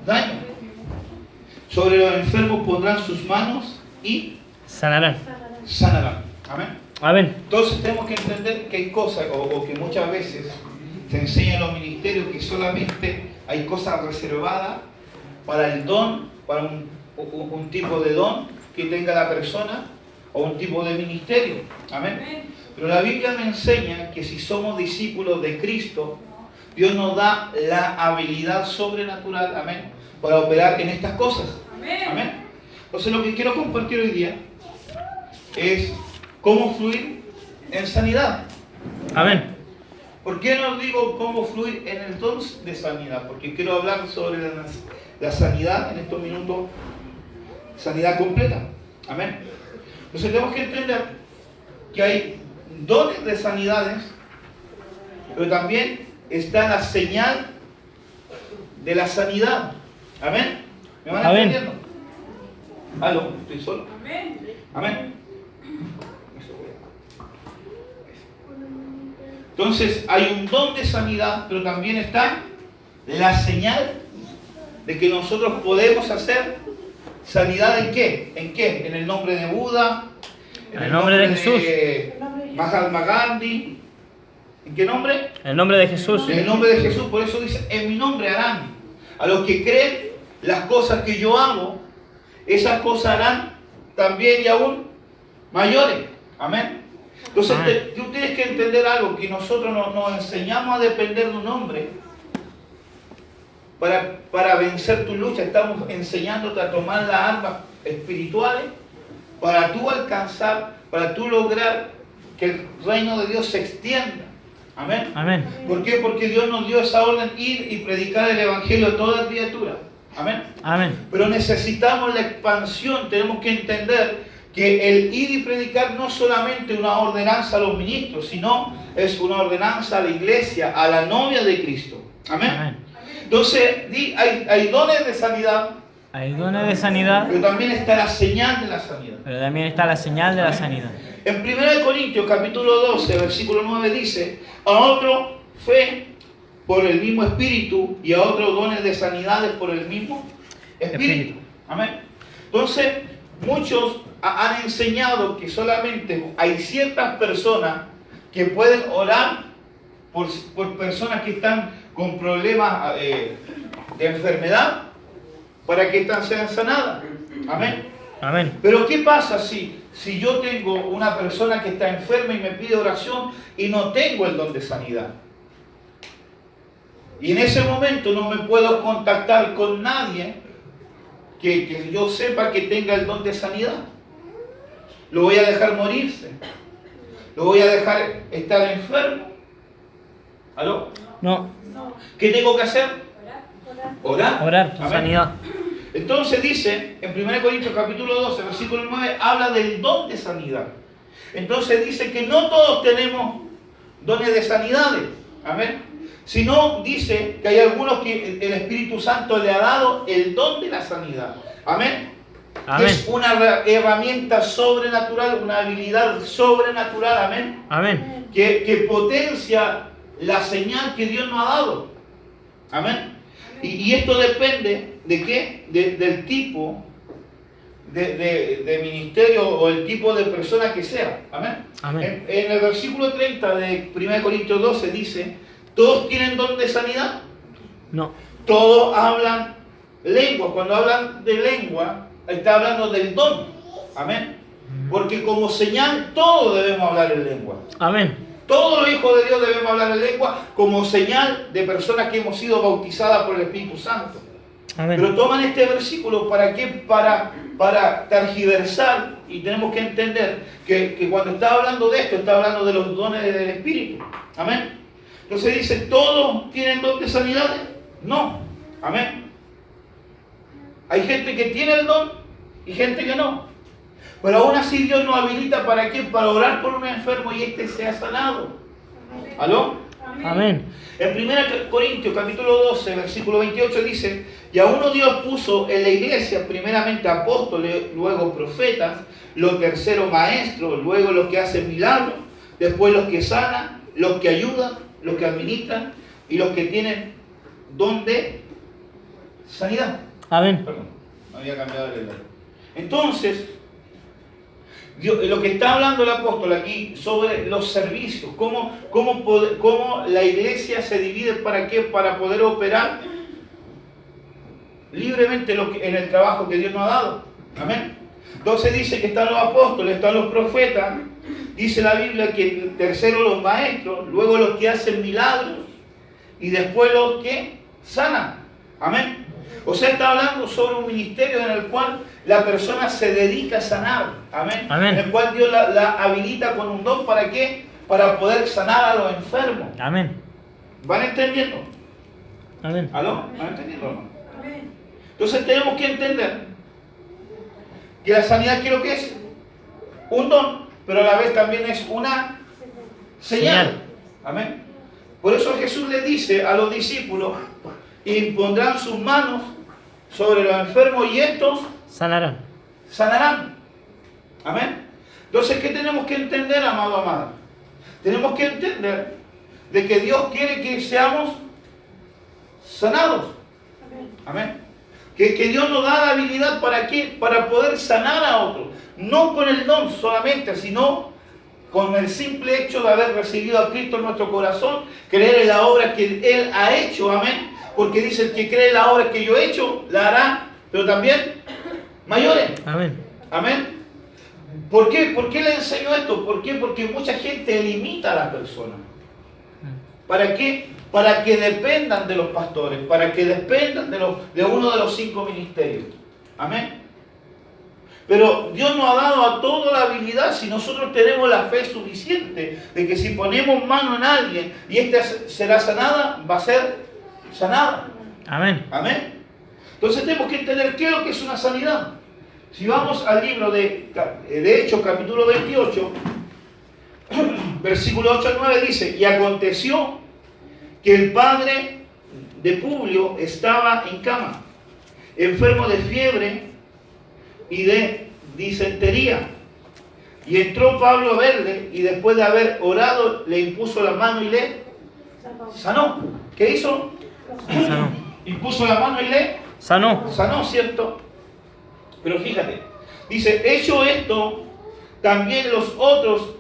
daño. Sobre los enfermos pondrán sus manos y sanarán. sanarán. Amén. Amén. Entonces tenemos que entender que hay cosas, o que muchas veces se enseña en los ministerios, que solamente hay cosas reservadas para el don, para un tipo de don que tenga la persona, o un tipo de ministerio. Amén. Pero la Biblia me enseña que si somos discípulos de Cristo, Dios nos da la habilidad sobrenatural, amén, para operar en estas cosas. Amén. Entonces lo que quiero compartir hoy día es cómo fluir en sanidad. Amén. ¿Por qué no digo cómo fluir en el don de sanidad? Porque quiero hablar sobre la sanidad en estos minutos, sanidad completa. Amén. Entonces tenemos que entender que hay dones de sanidades, pero también está la señal de la sanidad. Amén. ¿Me van entendiendo? ¿Aló? ¿Estoy solo? Amén. Entonces hay un don de sanidad, pero también está la señal de que nosotros podemos hacer sanidad. ¿En qué? ¿En qué? En el nombre de Buda, en el nombre de Jesús, Mahatma Gandhi. ¿En qué nombre? en el nombre de Jesús. En el nombre de Jesús. Por eso dice, en mi nombre harán. A los que creen las cosas que yo hago, esas cosas harán también y aún mayores. Amén. Entonces tú tienes que entender algo, que nosotros nos enseñamos a depender de un hombre para vencer tu lucha. Estamos enseñándote a tomar las armas espirituales para tú alcanzar, para tú lograr que el reino de Dios se extienda. Amén. Amén. ¿Por qué? Porque Dios nos dio esa orden, ir y predicar el evangelio a toda criatura. Amén. Amén. Pero necesitamos la expansión. Tenemos que entender que el ir y predicar no solamente una ordenanza a los ministros, sino es una ordenanza a la iglesia, a la novia de Cristo. Amén. Amén. Entonces, hay dones de sanidad. Hay dones de sanidad, Pero también está la señal de la sanidad. pero también está la señal de la sanidad. En 1 Corintios capítulo 12, versículo 9 dice, a otro fe por el mismo Espíritu y a otros dones de sanidades por el mismo Espíritu. Amén. Entonces, muchos han enseñado que solamente hay ciertas personas que pueden orar por personas que están con problemas de enfermedad para que éstas sean sanadas. Amén. Amén. Pero ¿qué pasa si yo tengo una persona que está enferma y me pide oración y no tengo el don de sanidad? Y en ese momento no me puedo contactar con nadie que yo sepa que tenga el don de sanidad. Lo voy a dejar morirse. Lo voy a dejar estar enfermo. ¿Aló? No. ¿Qué tengo que hacer? Orar. Orar por Amén. sanidad. Entonces dice, en 1 Corintios capítulo 12, versículo 9, habla del don de sanidad. Entonces dice que no todos tenemos dones de sanidades. Amén. Sino dice que hay algunos que el Espíritu Santo le ha dado el don de la sanidad. Amén. Amén. Es una herramienta sobrenatural, una habilidad sobrenatural. Amén. Amén. Que potencia la señal que Dios nos ha dado. Amén. Y esto depende de qué? Del tipo de ministerio o el tipo de persona que sea. Amén. Amén. En el versículo 30 de 1 Corintios 12 dice, ¿todos tienen don de sanidad? No. Todos hablan lengua. Cuando hablan de lengua, está hablando del don. Amén. Porque como señal, todos debemos hablar en lengua. Amén. Todos los hijos de Dios debemos hablar en lengua como señal de personas que hemos sido bautizadas por el Espíritu Santo. Amén. Pero toman este versículo ¿para qué? Para tergiversar, y tenemos que entender que cuando está hablando de esto, está hablando de los dones del Espíritu. Amén. Entonces dice, ¿todos tienen don de sanidades? No. Amén. Hay gente que tiene el don y gente que no. Pero aún así Dios nos habilita ¿para qué? Para orar por un enfermo y éste sea sanado. ¿Aló? Amén. En 1 Corintios capítulo 12, versículo 28 dice, y a uno Dios puso en la iglesia primeramente apóstoles, luego profetas, los terceros maestros, luego los que hacen milagros, después los que sanan, los que ayudan, los que administran y los que tienen don de sanidad. Amén. Perdón, no había cambiado el letra. Entonces, lo que está hablando el apóstol aquí sobre los servicios, cómo la iglesia se divide, ¿para qué? Para poder operar libremente en el trabajo que Dios nos ha dado. Amén. Entonces dice que están los apóstoles, están los profetas, dice la Biblia que tercero los maestros, luego los que hacen milagros y después los que sanan. Amén. O sea, está hablando sobre un ministerio en el cual la persona se dedica a sanar. Amén. Amén. En el cual Dios la habilita con un don. ¿Para qué? Para poder sanar a los enfermos. Amén. ¿Van entendiendo? Amén. ¿Aló? ¿Van entendiendo, hermano? Entonces tenemos que entender que la sanidad, ¿qué es lo que es? Un don, pero a la vez también es una señal. Amén. Por eso Jesús le dice a los discípulos: impondrán sus manos sobre los enfermos y estos Sanarán. sanarán. Amén. Entonces, ¿qué tenemos que entender, amado, amada? Tenemos que entender de que Dios quiere que seamos sanados. Amén. Que Dios nos da la habilidad, ¿para qué? Para poder sanar a otros. No con el don solamente, sino con el simple hecho de haber recibido a Cristo en nuestro corazón, creer en la obra que Él ha hecho. Amén. Porque dice: el que cree en la obra que yo he hecho, la hará, pero también mayores. Amén. Amén. ¿Por qué? ¿Por qué le enseño esto? ¿Por qué? Porque mucha gente limita a la persona. ¿Para qué? Para que dependan de los pastores, para que dependan de uno de los 5 ministerios. Amén. Pero Dios nos ha dado a toda la habilidad, si nosotros tenemos la fe suficiente, de que si ponemos mano en alguien y ésta será sanada, va a ser sanada. Amén. Amén. Entonces tenemos que entender qué es lo que es una sanidad. Si vamos al libro de Hechos, capítulo 28, versículo 8 al 9, dice: y aconteció que el padre de Publio estaba en cama, enfermo de fiebre y de disentería. Y entró Pablo a verle, y después de haber orado, le impuso la mano y le sanó. ¿Qué hizo? Sanó. Impuso la mano y le Sanó. sanó, ¿cierto? Pero fíjate, dice: hecho esto, también los otros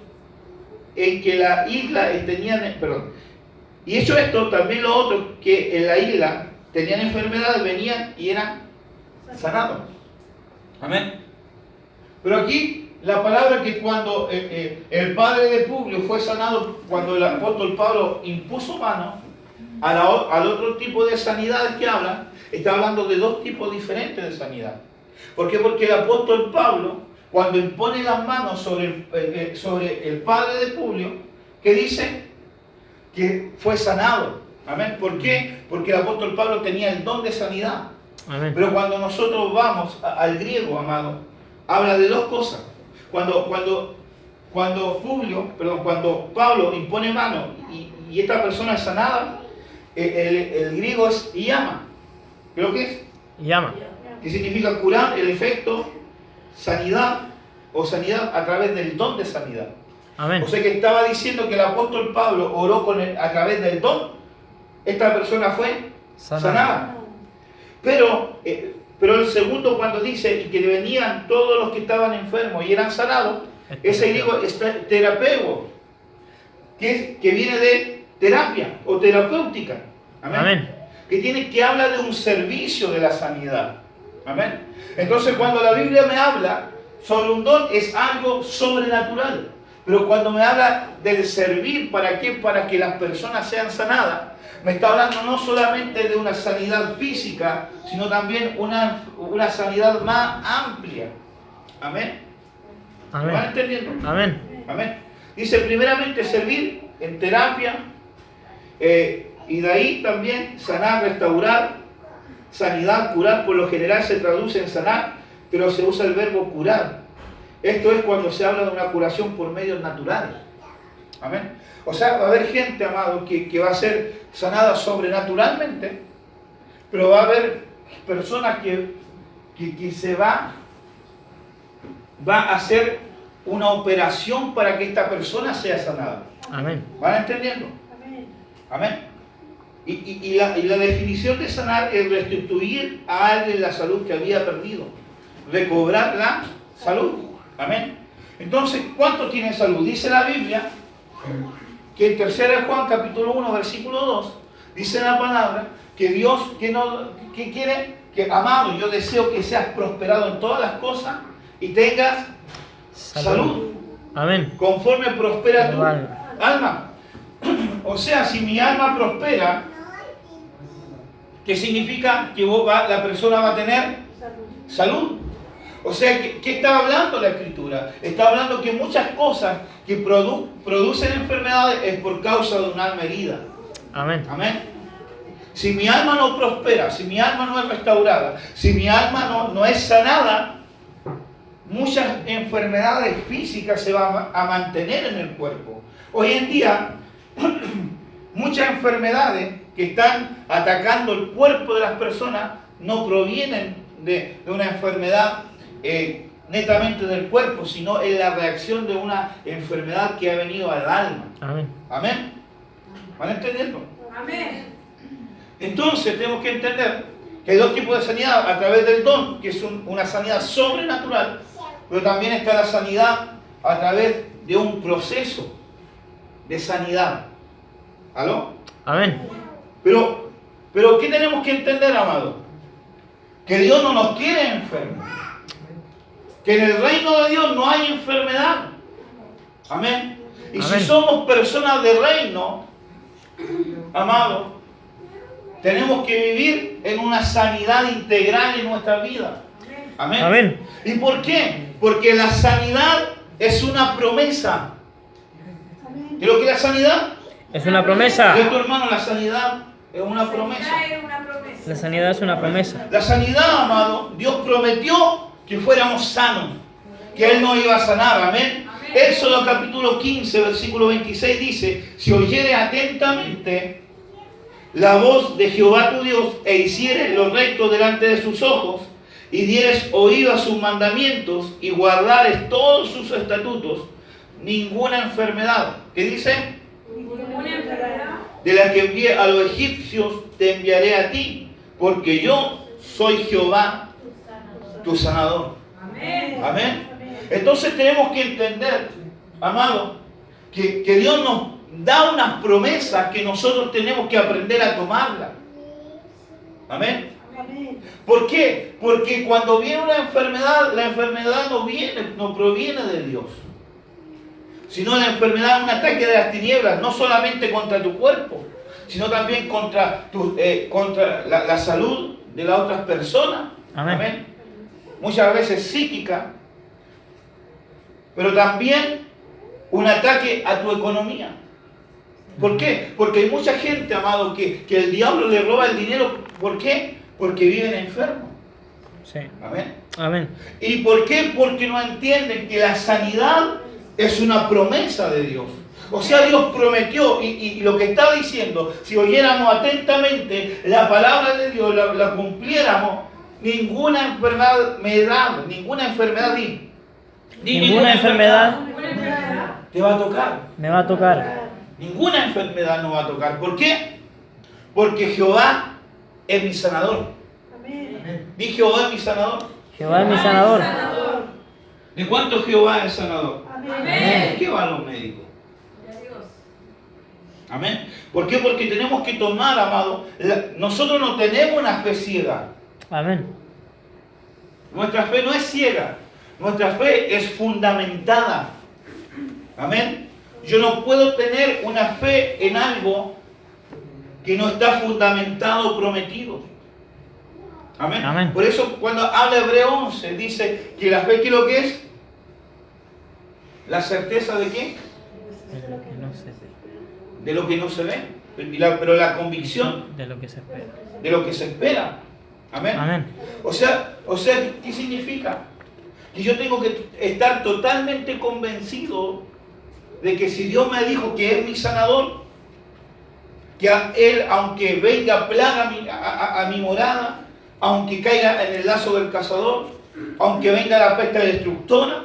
en que la isla tenían, y hecho esto, también los otros que en la isla tenían enfermedades venían y eran sanados. Amén. Pero aquí la palabra que cuando el padre de Publio fue sanado, cuando el apóstol Pablo impuso mano al otro tipo de sanidades que habla, está hablando de 2 tipos diferentes de sanidad. ¿Por qué? Porque el apóstol Pablo, cuando impone las manos sobre el padre de Publio, ¿qué dice? Que fue sanado. Amén. ¿Por qué? Porque el apóstol Pablo tenía el don de sanidad. Amén. Pero cuando nosotros vamos al griego, amado, habla de 2 cosas. Cuando Pablo impone mano y esta persona es sanada, el griego es llama. ¿Qué es lo que es? Llama. Que significa curar, el efecto, sanidad o sanidad a través del don de sanidad. Amén. O sea que estaba diciendo que el apóstol Pablo oró a través del don. Esta persona fue sanada. Pero el segundo, cuando dice y que venían todos los que estaban enfermos y eran sanados, ese griego es terapeuo, que viene de terapia o terapéutica. Amén. Amén. Que habla de un servicio de la sanidad. Amén. Entonces, cuando la Biblia me habla sobre un don, es algo sobrenatural. Pero cuando me habla del servir, ¿para qué? Para que las personas sean sanadas. Me está hablando no solamente de una sanidad física, sino también una sanidad más amplia. Amén. Amén. ¿Me van entendiendo? Amén. Amén. Dice primeramente servir en terapia, y de ahí también sanar, restaurar, sanidad, curar. Por lo general se traduce en sanar, pero se usa el verbo curar. Esto es cuando se habla de una curación por medios naturales. Amén. O sea, va a haber gente, amado, que va a ser sanada sobrenaturalmente, pero va a haber personas que se va a hacer una operación para que esta persona sea sanada. Amén. ¿Van entendiendo? Amén. Y la definición de sanar es restituir a alguien la salud que había perdido. Recobrar la salud. Amén. Entonces, ¿cuántos tienen salud? Dice la Biblia que en 3 Juan capítulo 1 versículo 2 dice la palabra que Dios que quiere que, amado, yo deseo que seas prosperado en todas las cosas y tengas salud. Amén. Conforme prospera tu Alma. alma. O sea, si mi alma prospera, ¿qué significa? Que la persona va a tener salud. O sea, ¿qué está hablando la Escritura? Está hablando que muchas cosas que producen enfermedades es por causa de un alma herida. Amén. Amén. Si mi alma no prospera, si mi alma no es restaurada, si mi alma no es sanada, muchas enfermedades físicas se van a mantener en el cuerpo. Hoy en día, muchas enfermedades que están atacando el cuerpo de las personas no provienen de una enfermedad netamente del cuerpo, sino es la reacción de una enfermedad que ha venido al alma. Amén. Amén. ¿Van entendiendo? Amén. Entonces tenemos que entender que hay dos tipos de sanidad: a través del don, que es una sanidad sobrenatural, pero también está la sanidad a través de un proceso de sanidad. ¿Aló? Amén. Pero ¿qué tenemos que entender, amado? Que Dios no nos quiere enfermos. Que en el reino de Dios no hay enfermedad. Amén. Y Amén. si somos personas de reino, amado, tenemos que vivir en una sanidad integral en nuestra vida. Amén. Amén. ¿Y por qué? Porque la sanidad es una promesa. ¿Qué es lo que es la sanidad? Es una promesa. Dios, tu hermano, la sanidad es una promesa. La sanidad es una promesa. La sanidad, amado, Dios prometió que fuéramos sanos, que Él nos iba a sanar. Amén. Éxodo capítulo 15, versículo 26 dice: si oyeres atentamente la voz de Jehová tu Dios e hicieres lo recto delante de sus ojos y dieres oído a sus mandamientos y guardares todos sus estatutos, ninguna enfermedad, ¿qué dice? Ninguna enfermedad De la que envié a los egipcios te enviaré a ti, porque yo soy Jehová tu sanador. Amén. Amén. Entonces tenemos que entender, amado, que Dios nos da unas promesas que nosotros tenemos que aprender a tomarlas. Amén. ¿Por qué? Porque cuando viene una enfermedad, la enfermedad no proviene de Dios, sino la enfermedad es un ataque de las tinieblas, no solamente contra tu cuerpo, sino también contra la salud de las otras personas. Amén. Amén. Muchas veces psíquica, pero también un ataque a tu economía. ¿Por qué? Porque hay mucha gente, amado, que el diablo le roba el dinero. ¿Por qué? Porque viven enfermos. Sí. Amén. Amén. ¿Y por qué? Porque no entienden que la sanidad es una promesa de Dios. O sea, Dios prometió, y lo que está diciendo, si oyéramos atentamente la palabra de Dios, la cumpliéramos, ninguna enfermedad ninguna enfermedad te va a tocar. Me va a tocar. Ninguna enfermedad nos va a tocar. ¿Por qué? Porque Jehová es mi sanador. Di: Jehová es mi sanador. Jehová es mi sanador. ¿De cuánto Jehová es sanador? Amén. ¿Por qué van los médicos? Amén. ¿Por qué? Porque tenemos que tomar, amado, nosotros no tenemos una fe ciega. Amén. Nuestra fe no es ciega. Nuestra fe es fundamentada. Amén. Yo no puedo tener una fe en algo que no está fundamentado, prometido. Amén. Amén. Por eso cuando habla Hebreo 11 dice que la fe, ¿qué es lo que es? ¿La certeza de qué? No sé. De lo que no se ve. Pero la convicción De lo que se espera. de lo que se espera. Amén. Amén. O sea, ¿qué significa? Que yo tengo que estar totalmente convencido de que si Dios me dijo que es mi sanador, que a Él, aunque venga plaga a mi morada, aunque caiga en el lazo del cazador, aunque venga la peste destructora,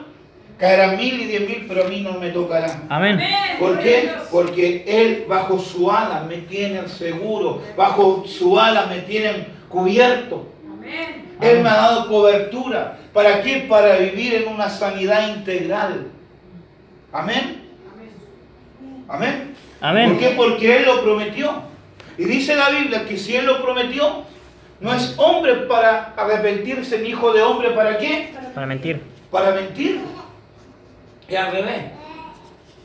Caerán 1000 y 10.000, pero a mí no me tocarán. Amén. ¿Por qué? Porque Él bajo su ala me tiene seguro, bajo su ala me tiene cubierto. Amén. Él me ha dado cobertura. ¿Para qué? Para vivir en una sanidad integral. Amén. Amén. Amén. ¿Por qué? Porque Él lo prometió. Y dice la Biblia que si Él lo prometió, no es hombre para arrepentirse, ni hijo de hombre para qué? Para mentir. Para mentir. Es al revés.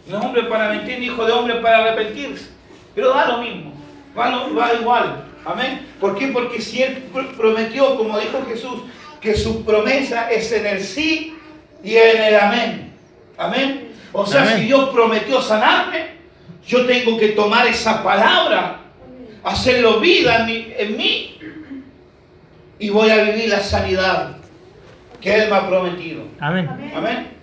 No es hombre para mentir, ni hijo de hombre para arrepentirse. Pero da lo mismo. Va igual. Amén. ¿Por qué? Porque si Él prometió, como dijo Jesús, que su promesa es en el sí y en el amén. Amén. O sea, Amén. si Dios prometió sanarme, yo tengo que tomar esa palabra, hacerlo vida en mí, y voy a vivir la sanidad que Él me ha prometido. Amén. Amén.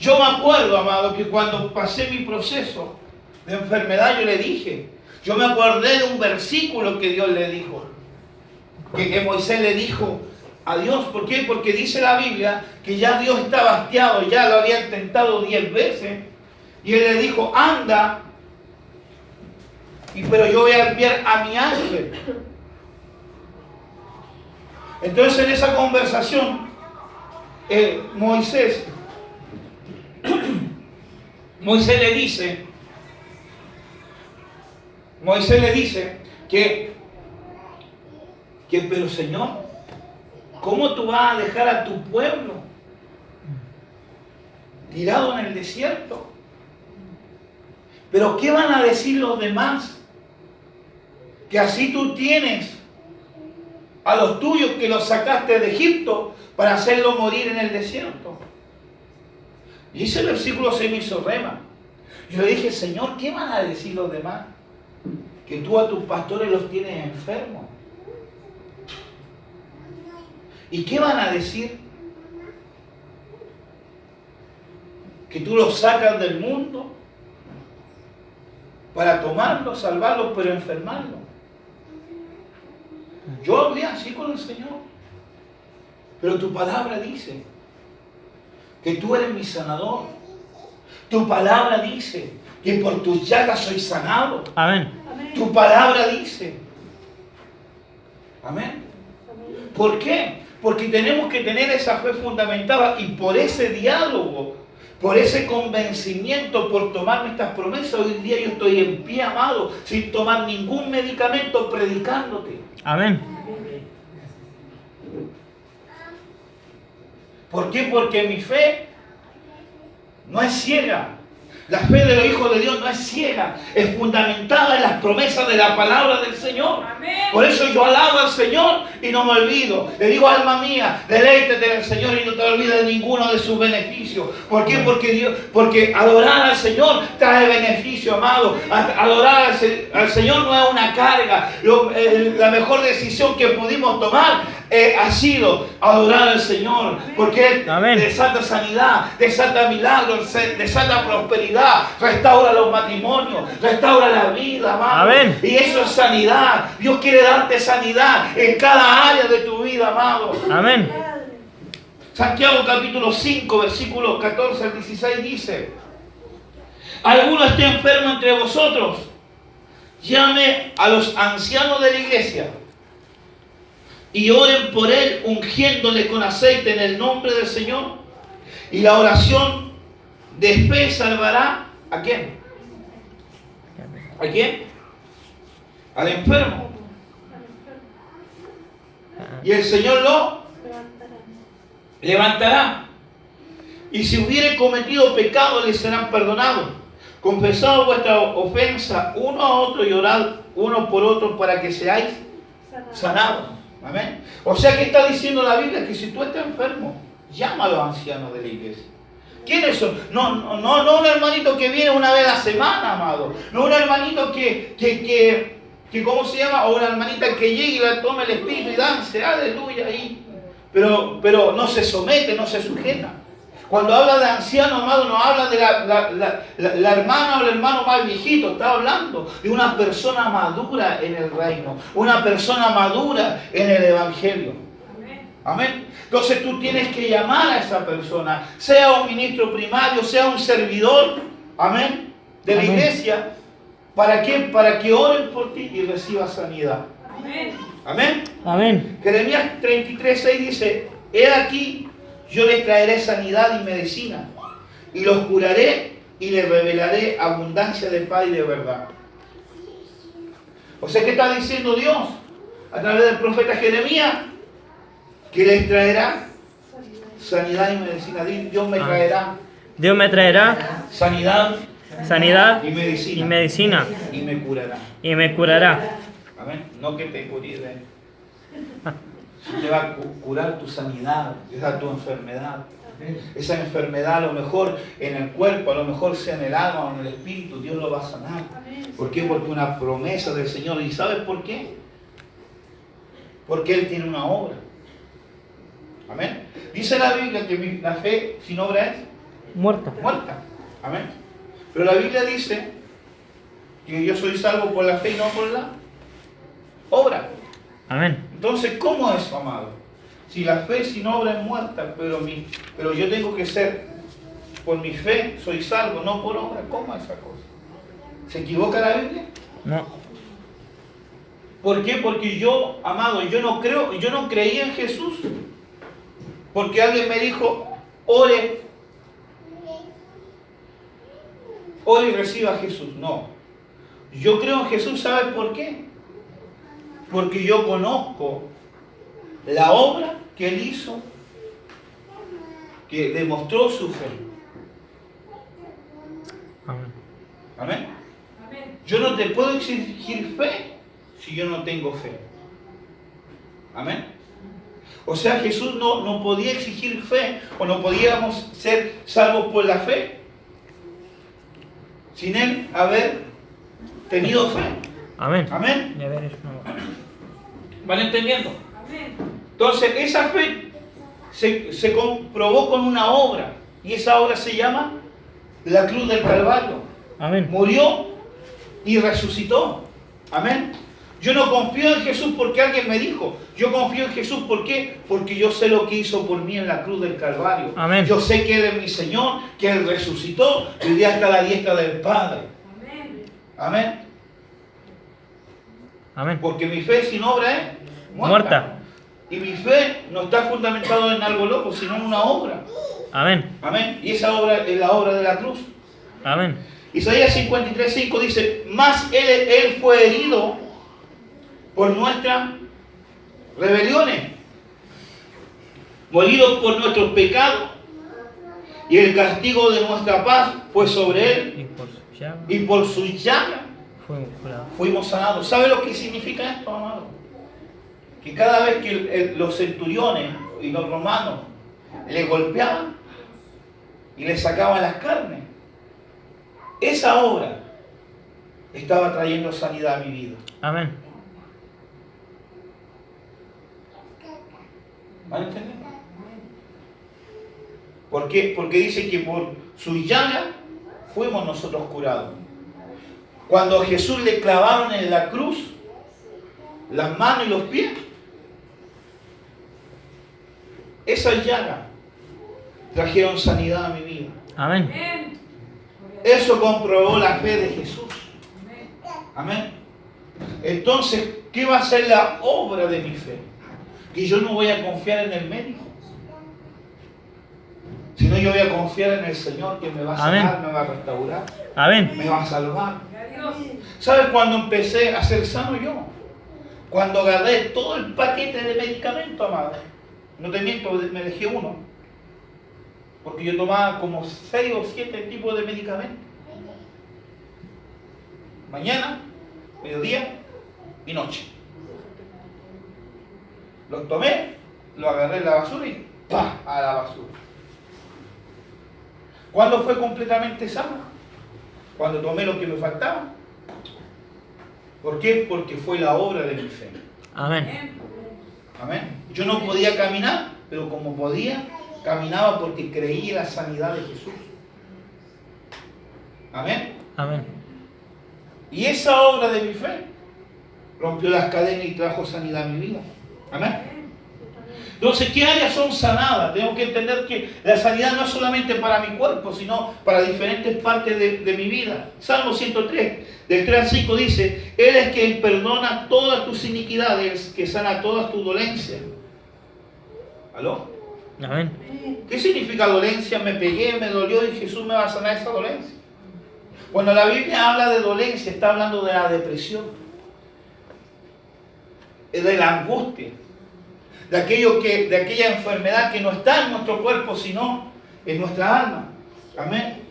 Yo me acuerdo, amado, que cuando pasé mi proceso de enfermedad, yo le dije, yo me acordé de un versículo que Dios le dijo, que Moisés le dijo a Dios. ¿Por qué? Porque dice la Biblia que ya Dios estaba hastiado, ya lo había tentado 10 veces, y Él le dijo, anda, pero yo voy a enviar a mi ángel. Entonces en esa conversación, Moisés le dice que pero Señor, ¿cómo tú vas a dejar a tu pueblo tirado en el desierto? Pero ¿qué van a decir los demás? Que así tú tienes a los tuyos que los sacaste de Egipto para hacerlos morir en el desierto. Y ese versículo se me hizo rema. Yo le dije, Señor, ¿qué van a decir los demás? Que tú a tus pastores los tienes enfermos. ¿Y qué van a decir? Que tú los sacas del mundo para tomarlos, salvarlos, pero enfermarlos. Yo hablé así con el Señor. Pero tu palabra dice que tú eres mi sanador. Tu palabra dice que por tus llagas soy sanado. Amén. Tu palabra dice. Amén. ¿Por qué? Porque tenemos que tener esa fe fundamentada, y por ese diálogo, por ese convencimiento, por tomar estas promesas, hoy día yo estoy en pie, amado, sin tomar ningún medicamento, predicándote. Amén. ¿Por qué? Porque mi fe no es ciega. La fe de los hijos de Dios no es ciega, es fundamentada en las promesas de la palabra del Señor. Amén. Por eso yo alabo al Señor y no me olvido. Le digo, alma mía, deleítete en el Señor y no te olvides de ninguno de sus beneficios. ¿Por qué? Porque adorar al Señor trae beneficio, amado. Adorar al Señor no es una carga. La mejor decisión que pudimos tomar ha sido adorar al Señor, porque Él Amén. desata sanidad, desata milagros, desata prosperidad, restaura los matrimonios, restaura la vida, amado. Amén. Y eso es sanidad. Dios quiere darte sanidad en cada área de tu vida, amado. Amén. Santiago capítulo 5, versículos 14 al 16 dice: ¿alguno esté enfermo entre vosotros? Llame a los ancianos de la iglesia y oren por él, ungiéndole con aceite en el nombre del Señor. Y la oración de fe salvará ¿a quién? ¿A quién? Al enfermo. Y el Señor lo levantará. Y si hubiere cometido pecado, les serán perdonados. Confesad vuestra ofensa uno a otro y orad uno por otro para que seáis sanados. Amén. O sea, que está diciendo la Biblia que si tú estás enfermo, llama a los ancianos de la iglesia. ¿Quiénes son? No un hermanito que viene una vez a la semana, amado. No un hermanito que ¿cómo se llama? O una hermanita que llegue y la tome el espíritu y dance, aleluya, ahí. Pero no se somete, no se sujeta. Cuando habla de anciano, amado, no habla de la hermana o el hermano más viejito. Está hablando de una persona madura en el reino. Una persona madura en el evangelio. Amén. Entonces tú tienes que llamar a esa persona, sea un ministro primario, sea un servidor, amén, de la Amén. iglesia. ¿Para qué? Para que oren por ti y recibas sanidad. Amén. Amén. Amén. Jeremías 33:6 dice: He aquí, yo les traeré sanidad y medicina, y los curaré y les revelaré abundancia de paz y de verdad. O sea, ¿qué está diciendo Dios a través del profeta Jeremías? Que les traerá sanidad y medicina. Dios me traerá Dios me traerá sanidad sanidad y medicina. y medicina Y me curará. y me curará. Amén. No que te cure. Te va a curar tu sanidad, esa tu enfermedad. Esa enfermedad a lo mejor en el cuerpo, a lo mejor sea en el alma o en el espíritu, Dios lo va a sanar. ¿Por qué? Porque una promesa del Señor. ¿Y sabes por qué? Porque Él tiene una obra. Amén. Dice la Biblia que la fe sin obra es Muerta. muerta. Amén. Pero la Biblia dice que yo soy salvo por la fe y no por la obra. Amén. Entonces, ¿cómo es eso, amado? Si la fe sin obra es muerta, pero yo tengo que ser, por mi fe soy salvo, no por obra. ¿Cómo es esa cosa? ¿Se equivoca la Biblia? No. ¿Por qué? Porque yo, amado, yo no creí en Jesús. Porque alguien me dijo, ore y reciba a Jesús. No. Yo creo en Jesús, ¿sabes por qué? Porque yo conozco la obra que Él hizo, que demostró su fe. Amén. Amén. Amén. Yo no te puedo exigir fe si yo no tengo fe. Amén. O sea, Jesús no podía exigir fe, o no podíamos ser salvos por la fe sin Él haber tenido fe. Amén. Amén. Ya verás, no. ¿Van entendiendo? Amén. Entonces, esa fe se comprobó con una obra, y esa obra se llama la cruz del Calvario. Amén. Murió y resucitó. Amén. Yo no confío en Jesús porque alguien me dijo. Yo confío en Jesús, ¿por qué? Porque yo sé lo que hizo por mí en la cruz del Calvario. Amén. Yo sé que Él es mi Señor, que Él resucitó y hoy día está a la diestra del Padre. Amén. Amén. Amén. Porque mi fe sin obra es Muerta. Y mi fe no está fundamentada en algo loco, sino en una obra. Amén. Amén. Y esa obra es la obra de la cruz. Amén. Isaías 53:5 dice: Mas él fue herido por nuestras rebeliones, molido por nuestros pecados, y el castigo de nuestra paz fue sobre él, Y por su llaga y por su llaga fuimos curados. fuimos sanados. ¿Sabe lo que significa esto, amado? Que cada vez que los centuriones y los romanos le golpeaban y le sacaban las carnes, esa obra estaba trayendo sanidad a mi vida. Amén. ¿Van a entender? ¿Por qué? Porque dice que por su llaga fuimos nosotros curados. Cuando a Jesús le clavaron en la cruz las manos y los pies, esas llagas trajeron sanidad a mi vida. Amén. Amén. Eso comprobó la fe de Jesús. Amén. Amén. Entonces, ¿qué va a ser la obra de mi fe? Que yo no voy a confiar en el médico, sino yo voy a confiar en el Señor, que me va a sanar, Amén. me va a restaurar, Amén. me va a salvar. Gloria a Dios. ¿Sabes cuándo empecé a ser sano yo? Cuando agarré todo el paquete de medicamentos, amado. No te miento, me dejé uno. Porque yo tomaba como 6 o 7 tipos de medicamentos. Mañana, mediodía y noche. Los tomé, los agarré en la basura y ¡pah! A la basura. ¿Cuándo fue completamente sano? Cuando tomé lo que me faltaba. ¿Por qué? Porque fue la obra de mi fe. Amén. Amén. Amén. Yo no podía caminar, pero como podía, caminaba porque creí en la sanidad de Jesús. Amén. Amén. Y esa obra de mi fe rompió las cadenas y trajo sanidad a mi vida. Amén. Entonces, ¿qué áreas son sanadas? Tengo que entender que la sanidad no es solamente para mi cuerpo, sino para diferentes partes de mi vida. Salmo 103, del 3 al 5 dice, Él es quien perdona todas tus iniquidades, que sana todas tus dolencias. ¿Aló? Amén. ¿Qué significa dolencia? Me pegué, me dolió y Jesús me va a sanar esa dolencia. Cuando la Biblia habla de dolencia, está hablando de la depresión, de la angustia, de aquella enfermedad que no está en nuestro cuerpo, sino en nuestra alma. Amén.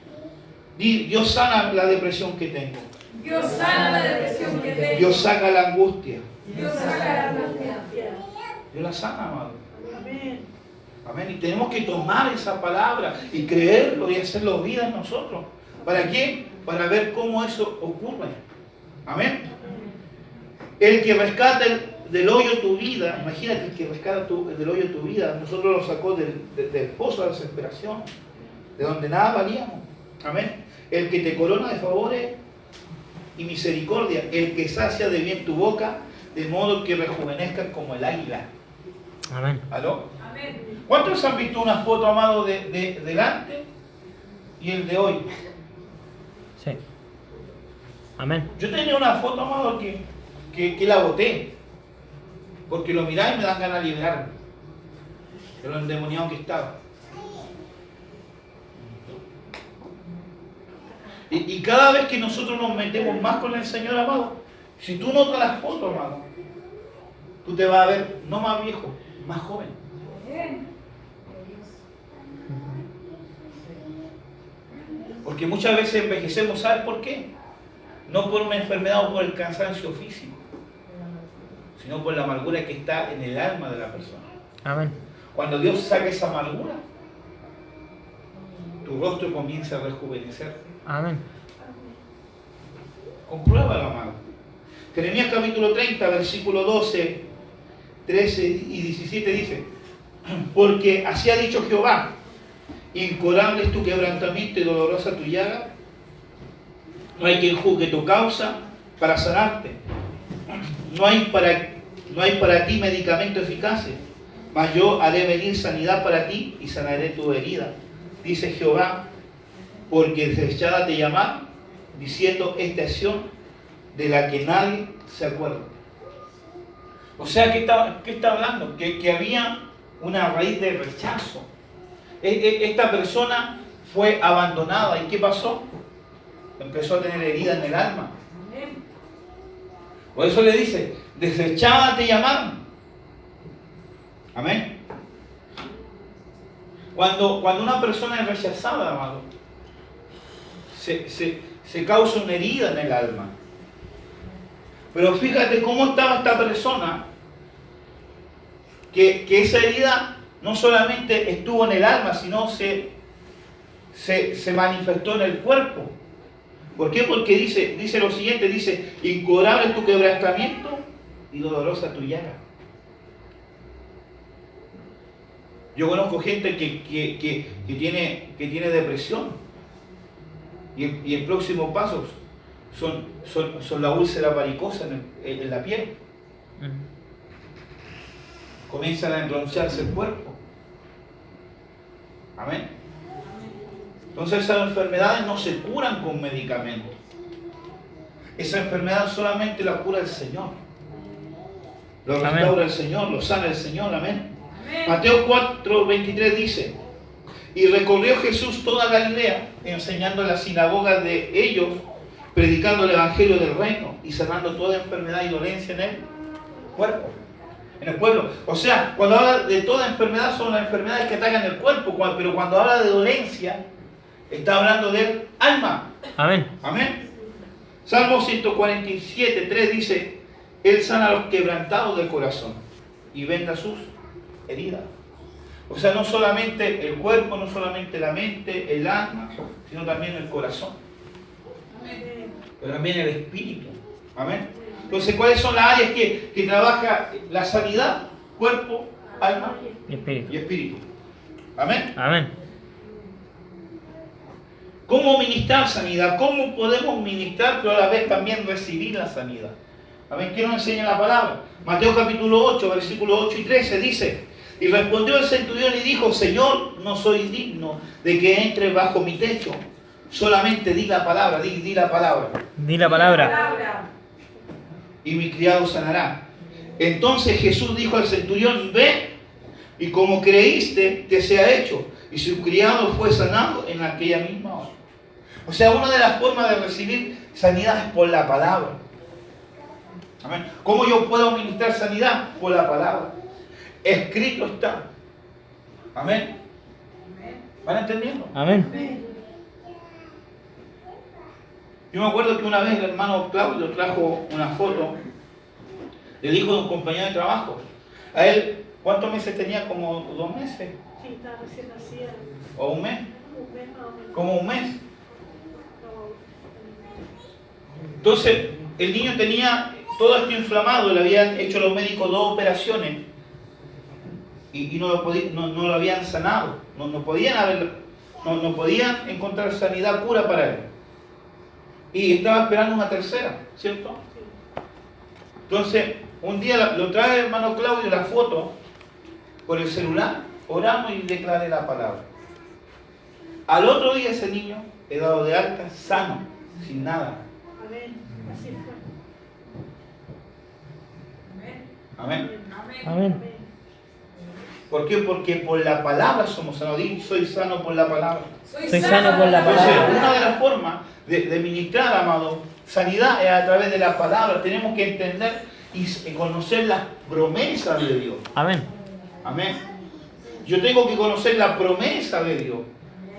Dios sana la depresión que tengo. Dios sana la depresión que tengo. Dios saca la angustia. Dios saca la angustia. Dios la sana, amado. Amén. Amén. Y tenemos que tomar esa palabra y creerlo y hacerlo vida en nosotros. ¿Para qué? Para ver cómo eso ocurre. Amén. El que rescata del hoyo tu vida, imagínate el que rescata del hoyo tu vida, nosotros lo sacó del pozo de la desesperación, de donde nada valíamos. Amén. El que te corona de favores y misericordia, el que sacia de bien tu boca, de modo que rejuvenezcas como el águila. Amén. ¿Aló? Amén. ¿Cuántos han visto una foto, amado, del antes y el de hoy? Sí. Amén. Yo tenía una foto, amado, que la boté, porque lo miraba y me dan ganas de liberarme de lo endemoniado que estaba. Y cada vez que nosotros nos metemos más con el Señor, amado, si tú notas las fotos, amado, tú te vas a ver no más viejo, más joven. Amén. Porque muchas veces envejecemos, ¿sabes por qué? No por una enfermedad o por el cansancio físico, sino por la amargura que está en el alma de la persona. Amén. Cuando Dios saca esa amargura, tu rostro comienza a rejuvenecer. Amén. Compruébalo, amado. Jeremías capítulo 30, versículo 12, 13 y 17 dice, porque así ha dicho Jehová, incurable es tu quebrantamiento y dolorosa tu llaga. No hay quien juzgue tu causa para sanarte. No hay para ti medicamento eficaz, mas yo haré venir sanidad para ti y sanaré tu herida. Dice Jehová, porque desechada te llamar, diciendo esta acción de la que nadie se acuerda. O sea, ¿qué está hablando? Que había una raíz de rechazo. Esta persona fue abandonada. ¿Y qué pasó? Empezó a tener herida en el alma. Amén. Por eso le dice, desechada te llamaron. Amén. Cuando una persona es rechazada, amado, se causa una herida en el alma. Pero fíjate cómo estaba esta persona, que esa herida no solamente estuvo en el alma, sino se manifestó en el cuerpo. ¿Por qué? Porque dice lo siguiente, dice, incurable es tu quebrantamiento y dolorosa tu llaga. Yo conozco gente que tiene depresión y el próximo paso son la úlcera varicosa en la piel. Comienzan a enroncharse el cuerpo. Amén. Entonces esas enfermedades no se curan con medicamentos. Esa enfermedad solamente la cura el Señor. Lo restaura el Señor, lo sana el Señor. Amén. Amén. Mateo 4:23 dice, y recorrió Jesús toda Galilea, enseñando en las sinagogas de ellos, predicando el evangelio del reino y sanando toda enfermedad y dolencia en el cuerpo, en el pueblo. O sea, cuando habla de toda enfermedad son las enfermedades que atacan el cuerpo, pero cuando habla de dolencia, está hablando del alma. Amén. Amén. Salmo 147:3 dice, Él sana a los quebrantados del corazón y venda sus heridas. O sea, no solamente el cuerpo, no solamente la mente, el alma, sino también el corazón. Amén. Pero también el espíritu. Amén. Entonces, ¿cuáles son las áreas que trabaja la sanidad? Cuerpo, alma Y espíritu. y espíritu. Amén. Amén. ¿Cómo ministrar sanidad? ¿Cómo podemos ministrar, pero a la vez también recibir la sanidad? Amén. ¿Qué nos enseña la palabra? Mateo capítulo 8, versículos 8 y 13 dice, Y respondió el centurión y dijo: Señor, no soy digno de que entre bajo mi techo. Solamente di la palabra, di la palabra. Di la palabra. Palabra. Y mi criado sanará. Entonces Jesús dijo al centurión: ve, y como creíste, te sea hecho. Y su criado fue sanado en aquella misma hora. O sea, una de las formas de recibir sanidad es por la palabra. Amén. ¿Cómo yo puedo ministrar sanidad? Por la palabra. Escrito está. Amén. ¿Van entendiendo? Amén. Amén. Yo me acuerdo que una vez el hermano Claudio trajo una foto del hijo de un compañero de trabajo. A él, ¿cuántos meses tenía? Como 2 meses. Sí, está recién nacida. ¿O un mes? Un mes más o menos. Como un mes. No. Entonces, el niño tenía todo esto inflamado. Le habían hecho los médicos 2 operaciones. Y no lo habían sanado. No podían encontrar sanidad, cura para él. Y estaba esperando una tercera, ¿cierto? Entonces, un día lo trae el hermano Claudio la foto por el celular, oramos y declaré la palabra. Al otro día ese niño he dado de alta, sano, sin nada. Amén. Así fue. Amén. Amén. ¿Por qué? Porque por la palabra somos sanos. Di, soy sano por la palabra. Soy sano por la Entonces, palabra. una de las formas de ministrar, amado, sanidad es a través de la palabra. Tenemos que entender y conocer las promesas de Dios. Amén. Amén. Yo tengo que conocer la promesa de Dios,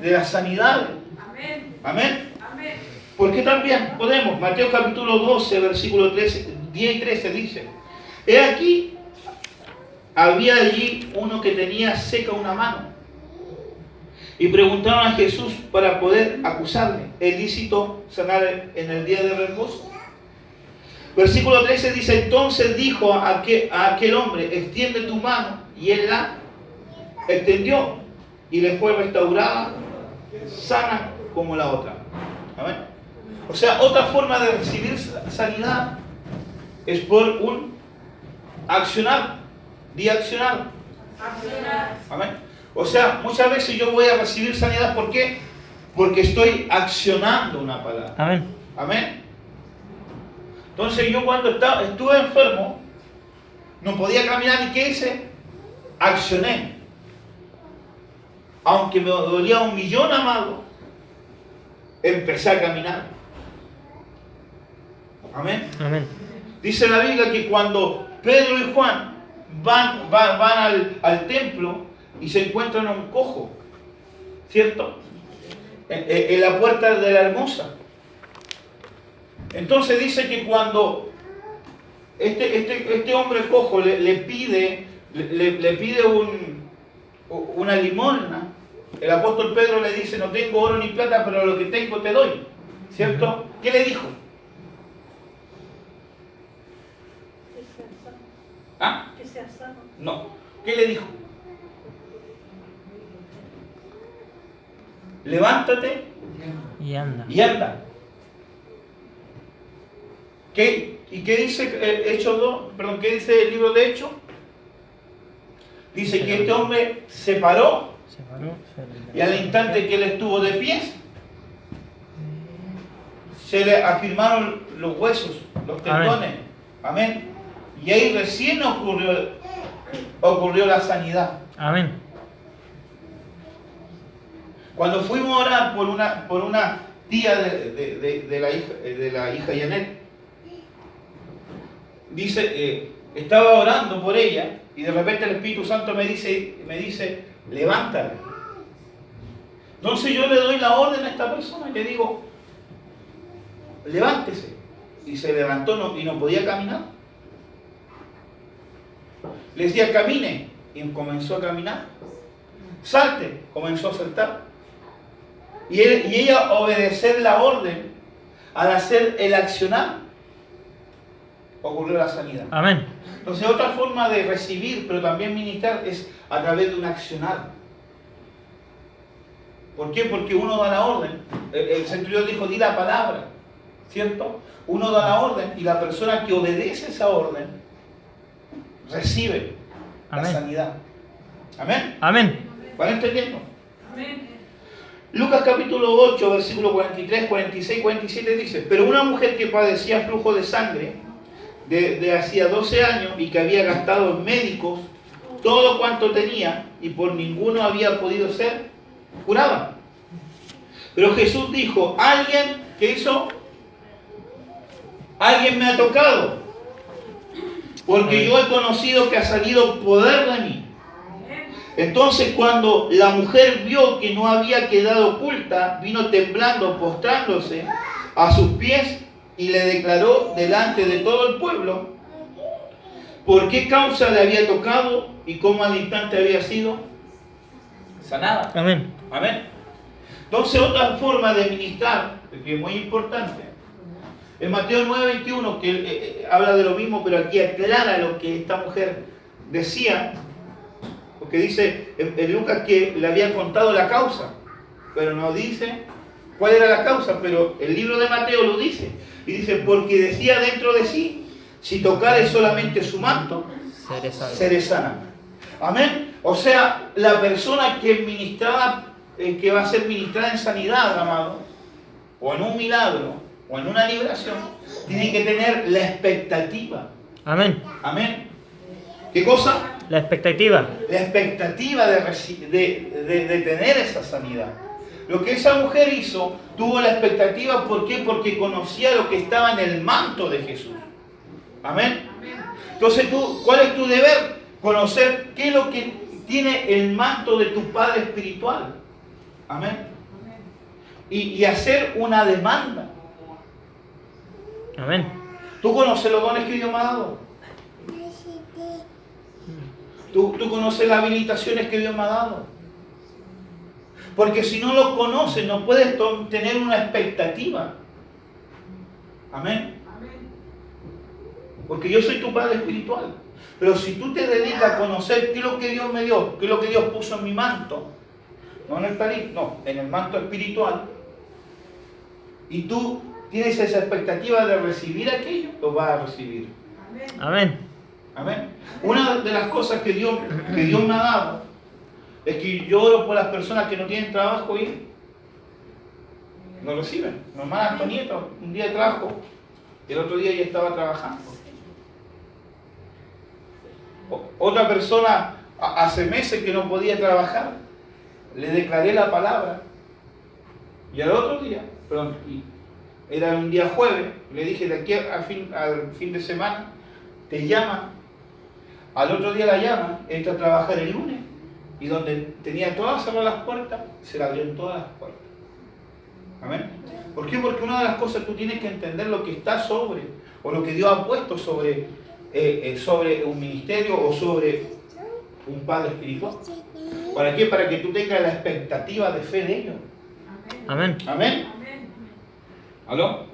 de la sanidad. Amén. Amén. Amén. Porque también podemos, Mateo capítulo 12, versículo 10 y 13 dice: he aquí, había allí uno que tenía seca una mano. Y preguntaron a Jesús para poder acusarle: ¿es lícito sanar en el día de reposo? Versículo 13 dice: entonces dijo a aquel hombre: extiende tu mano. Y él la extendió y le fue restaurada, sana como la otra. Amén. O sea, otra forma de recibir sanidad es por un accionar. Di accionar. Accionar. Amén. O sea, muchas veces yo voy a recibir sanidad. ¿Por qué? Porque estoy accionando una palabra. Amén. Amén. Entonces yo cuando estuve enfermo, no podía caminar, ¿y qué hice? Accioné. Aunque me dolía 1.000.000, amado, empecé a caminar. Amén. Amén. Dice la Biblia que cuando Pedro y Juan van al templo y se encuentran a un cojo, ¿cierto? En la puerta de la hermosa. Entonces dice que cuando este hombre cojo le pide una limosna, el apóstol Pedro le dice: no tengo oro ni plata, pero lo que tengo te doy, ¿cierto? ¿Qué le dijo? Que sea sano. ¿Ah? Que sea sano. No. ¿Qué le dijo? Levántate Y anda. y anda. ¿Y qué dice Hechos 2? Perdón, ¿qué dice el libro de Hechos? Dice que este hombre se paró Se paró. y al instante que él estuvo de pies, se le afirmaron los huesos, los tendones. Amén. Y ahí recién ocurrió la sanidad. Amén. Cuando fuimos a orar por una tía de la hija Janet, dice, estaba orando por ella y de repente el Espíritu Santo me dice, levántala. Entonces yo le doy la orden a esta persona y le digo, levántese. Y se levantó y no podía caminar. Le decía, camine, y comenzó a caminar. Salte, comenzó a saltar. Y ella obedecer la orden, al hacer el accionar, ocurrió la sanidad. Amén. Entonces otra forma de recibir, pero también ministrar, es a través de un accionar. ¿Por qué? Porque uno da la orden. El centurión dijo, di la palabra, ¿cierto? Uno da la orden y la persona que obedece esa orden recibe la Amén. sanidad. Amén. Amén. ¿Van entendiendo? Amén. Lucas capítulo 8, versículo 43, 46, 47 dice: pero una mujer que padecía flujo de sangre de hacía 12 años y que había gastado en médicos todo cuanto tenía y por ninguno había podido ser curada. Pero Jesús dijo: alguien, ¿qué hizo? Alguien me ha tocado, porque yo he conocido que ha salido poder de mí. Entonces, cuando la mujer vio que no había quedado oculta, vino temblando, postrándose a sus pies y le declaró delante de todo el pueblo por qué causa le había tocado y cómo al instante había sido sanada. Amén. Amén. Entonces, otra forma de ministrar, que es muy importante, en Mateo 9:21, que habla de lo mismo, pero aquí aclara lo que esta mujer decía, porque dice en Lucas que le había contado la causa, pero no dice cuál era la causa, pero el libro de Mateo lo dice. Y dice: porque decía dentro de sí, si tocare solamente su manto, Seré salvo. seré sana. Amén. O sea, la persona que ministrada, que va a ser ministrada en sanidad, amado, o en un milagro, o en una liberación, tiene que tener la expectativa. Amén. Amén. ¿Qué cosa? La expectativa. La expectativa de tener esa sanidad. Lo que esa mujer hizo, tuvo la expectativa. ¿Por qué? Porque conocía lo que estaba en el manto de Jesús. Amén. Entonces ¿cuál es tu deber? Conocer qué es lo que tiene el manto de tu Padre espiritual. Amén. Y hacer una demanda. Amén. ¿Tú conoces los dones que Dios me ha dado? ¿Tú conoces las habilitaciones que Dios me ha dado? Porque si no lo conoces, no puedes tener una expectativa. Amén. Porque yo soy tu Padre espiritual. Pero si tú te dedicas a conocer qué es lo que Dios me dio, qué es lo que Dios puso en mi manto, no en el tarín, no, en el manto espiritual, y tú tienes esa expectativa de recibir aquello, lo vas a recibir. Amén. Amén. Una de las cosas que Dios me ha dado es que yo oro por las personas que no tienen trabajo y no reciben. Mi hermana Antonieta, un día trabajo, y el otro día ella estaba trabajando. Otra persona hace meses que no podía trabajar, le declaré la palabra, y al otro día, era un día jueves, le dije: de aquí al fin de semana te llaman. Al otro día la llaman, entra a trabajar el lunes, y donde tenía todas cerradas las puertas, se le abrieron todas las puertas. Amén. ¿Por qué? Porque una de las cosas, tú tienes que entender lo que está sobre, o lo que Dios ha puesto sobre un ministerio o sobre un padre espiritual. ¿Para qué? Para que tú tengas la expectativa de fe de ellos. Amén. Amén. ¿Aló?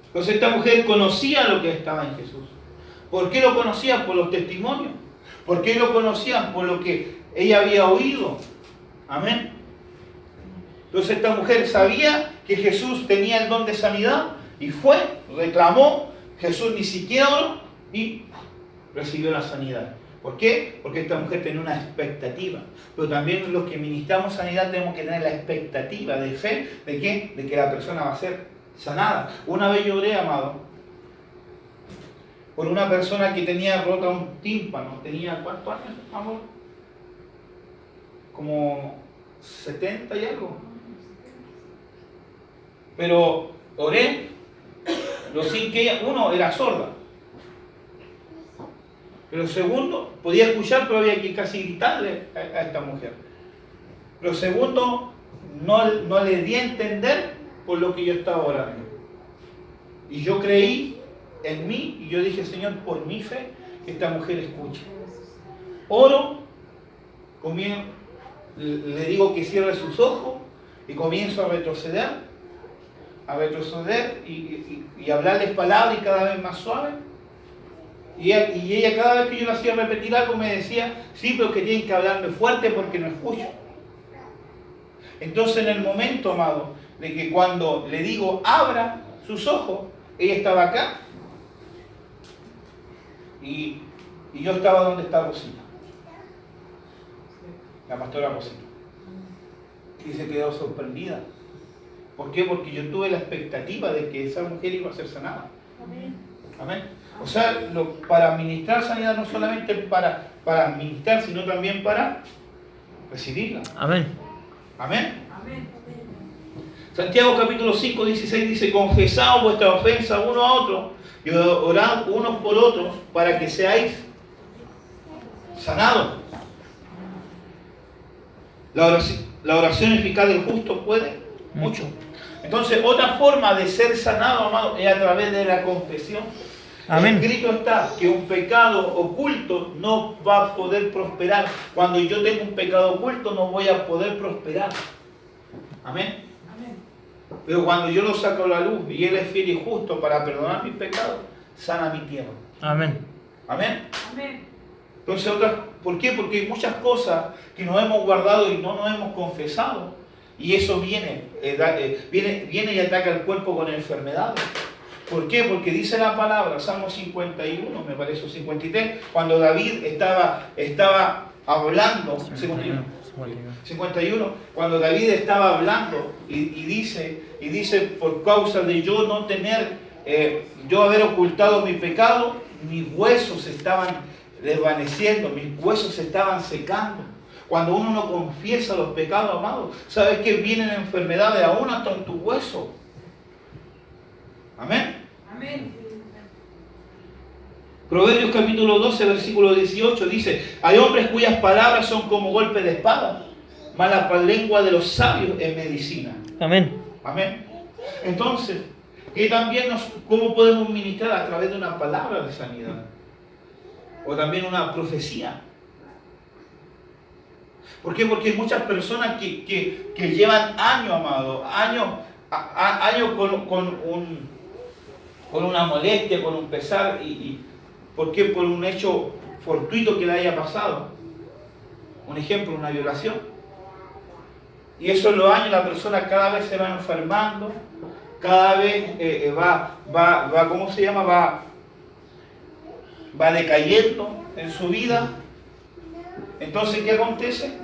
Entonces esta mujer conocía lo que estaba en Jesús. ¿Por qué lo conocía? Por los testimonios. ¿Por qué lo conocían? Por lo que ella había oído. Amén. Entonces esta mujer sabía que Jesús tenía el don de sanidad y fue, reclamó. Jesús ni siquiera oró y recibió la sanidad. ¿Por qué? Porque esta mujer tenía una expectativa. Pero también los que ministramos sanidad tenemos que tener la expectativa de fe. ¿De qué? De que la persona va a ser sanada. Una vez yo oré, amado, por una persona que tenía rota un tímpano. Tenía, ¿cuántos años, amor? Como 70 y algo. Pero oré, lo sin que ella, uno, era sorda. Pero segundo, podía escuchar, pero había que casi gritarle a esta mujer. Pero segundo, no le di a entender por lo que yo estaba orando. Y yo creí en mí y yo dije: Señor, por mi fe, que esta mujer escuche. Oro, le digo que cierre sus ojos y comienzo a retroceder y hablarles palabras y cada vez más suave. Y ella cada vez que yo le hacía repetir algo me decía: sí, pero que tienen que hablarme fuerte porque no escucho. Entonces en el momento, amado, de que cuando le digo abra sus ojos, ella estaba acá y yo estaba donde está Rosita. la pastora Rosita. Y se quedó sorprendida. ¿Por qué? Porque yo tuve la expectativa de que esa mujer iba a ser sanada. Amén. Amén. O sea, para administrar sanidad no solamente para administrar, sino también para recibirla. Amén. Amén. Amén. Santiago capítulo 5, 16 dice: confesaos vuestra ofensa uno a otro y orad unos por otros para que seáis sanados. La oración eficaz del justo puede mucho. Entonces, otra forma de ser sanado, amado, es a través de la confesión. Amén. Escrito está que un pecado oculto no va a poder prosperar. Cuando yo tengo un pecado oculto no voy a poder prosperar. Amén. Amén. Pero cuando yo lo saco a la luz y Él es fiel y justo para perdonar mis pecados, sana mi tierra. Amén. Amén. Amén. Entonces, ¿por qué? Porque hay muchas cosas que nos hemos guardado y no nos hemos confesado. Y eso viene y ataca el cuerpo con enfermedades. ¿Por qué? Porque dice la palabra, Salmo 51, me parece, 53, cuando David estaba hablando, 51, cuando David estaba hablando y dice, por causa de yo no tener, yo haber ocultado mi pecado, mis huesos estaban desvaneciendo, mis huesos se estaban secando. Cuando uno no confiesa los pecados, amados, ¿sabes que vienen enfermedades aún hasta en tu hueso? Amén. Amén. Proverbios capítulo 12, versículo 18 dice: hay hombres cuyas palabras son como golpe de espada, mas la lengua de los sabios es medicina. Amén. Amén. Entonces, que también ¿cómo podemos ministrar? A través de una palabra de sanidad. O también una profecía. ¿Por qué? Porque hay muchas personas que llevan años, amado, años con una molestia, con un pesar, ¿por qué? Por un hecho fortuito que le haya pasado. Un ejemplo, una violación. Y eso en los años la persona cada vez se va enfermando, cada vez ¿cómo se llama? Va decayendo en su vida. Entonces, ¿qué acontece?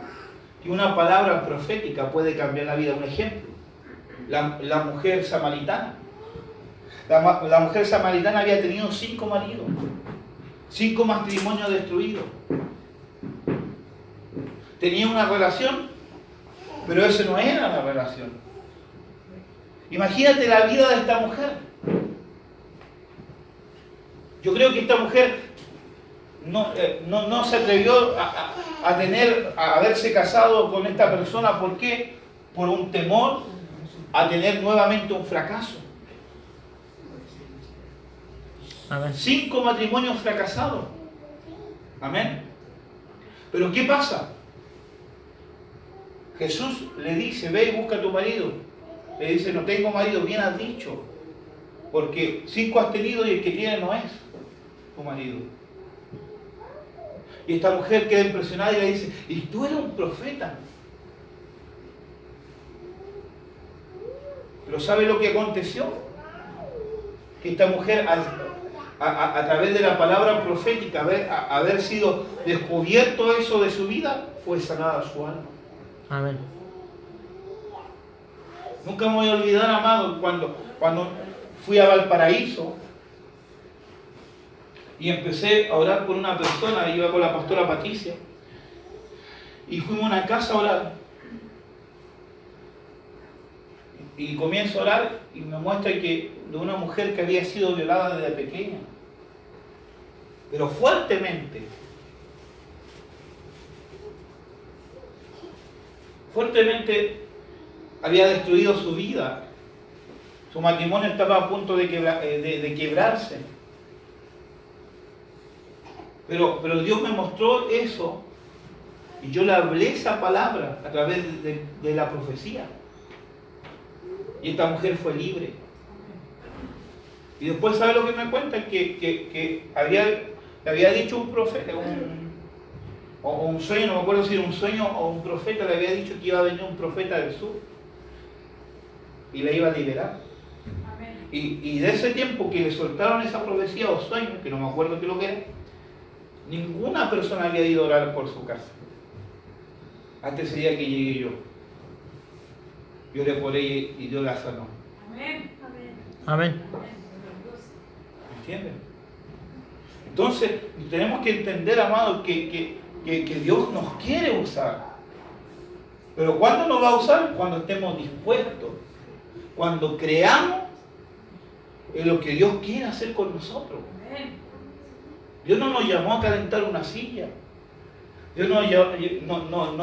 Que una palabra profética puede cambiar la vida. Un ejemplo, la mujer samaritana. La mujer samaritana había tenido 5 maridos, 5 matrimonios destruidos. Tenía una relación, pero eso no era la relación. Imagínate la vida de esta mujer. Yo creo que esta mujer no se atrevió a haberse casado con esta persona. ¿Por qué? Por un temor a tener nuevamente un fracaso. Amén. 5 matrimonios fracasados. Amén. Pero ¿qué pasa? Jesús le dice: ve y busca a tu marido. Le dice: no tengo marido. Bien has dicho, porque 5 has tenido y el que tiene no es tu marido. Y esta mujer queda impresionada y le dice: ¿y tú eres un profeta? Pero ¿sabe lo que aconteció? Que esta mujer, a través de la palabra profética, haber sido descubierto eso de su vida, fue sanada su alma. Amén. Nunca me voy a olvidar, amado, cuando fui a Valparaíso y empecé a orar por una persona. Iba con la pastora Patricia y fuimos a una casa a orar. Y comienzo a orar y me muestra que de una mujer que había sido violada desde pequeña, pero fuertemente había destruido su vida. Su matrimonio estaba a punto de quebrarse. Pero Dios me mostró eso y yo le hablé esa palabra a través de la profecía. Y esta mujer fue libre. Y después, ¿sabe lo que me cuenta? Que le había dicho un profeta, un sueño, no me acuerdo si era un sueño o un profeta, le había dicho que iba a venir un profeta del sur y la iba a liberar. Y de ese tiempo que le soltaron esa profecía o sueño, que no me acuerdo qué es lo que era, ninguna persona había ido a orar por su casa. hasta ese día que llegué yo. Yo oré por ella y Dios la sanó. Amén. Amén. ¿Me entienden? Entonces, tenemos que entender, amados, que Dios nos quiere usar. Pero ¿cuándo nos va a usar? Cuando estemos dispuestos. Cuando creamos en lo que Dios quiere hacer con nosotros. Dios no nos llamó a calentar una silla. Dios nos